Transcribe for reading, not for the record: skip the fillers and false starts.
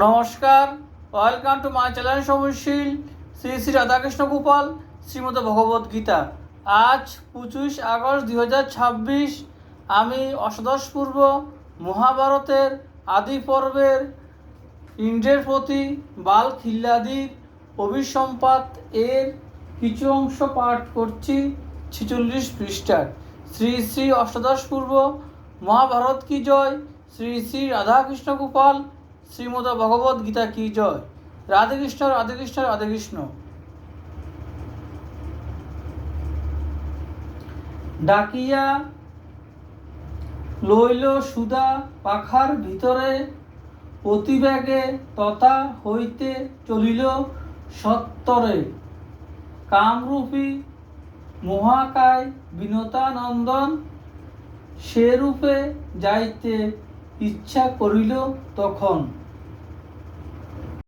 নমস্কার, welcome to my channel সমরশীল শ্রী শ্রী রাধাকৃষ্ণ গোপাল শ্রীমদ ভগবত গীতা। আজ 25 আগস্ট 2026। আমি অষ্টাদশপূর্ব মহাভারতের আদি পর্বের ইন্দ্রের প্রতি বাল খিল্লাদির অভিসম্পাত এর কিছু অংশ পাঠ করছি 46 পৃষ্ঠার। শ্রী শ্রী অষ্টাদশপূর্ব মহাভারত কি জয়, শ্রী শ্রী রাধাকৃষ্ণ গোপাল শ্রীমদ ভগবত গীতা কি জয়। রাধে কৃষ্ণ রাধে কৃষ্ণ রাধে কৃষ্ণ। ডাকিয়া লইল সুধা পাখার ভিতরে, অতিবেগে তথা হইতে চলিল সত্তরে। কামরূপী মহাকায় বিনতানন্দন, সে রূপে যাইতে ইচ্ছা করিল তখন।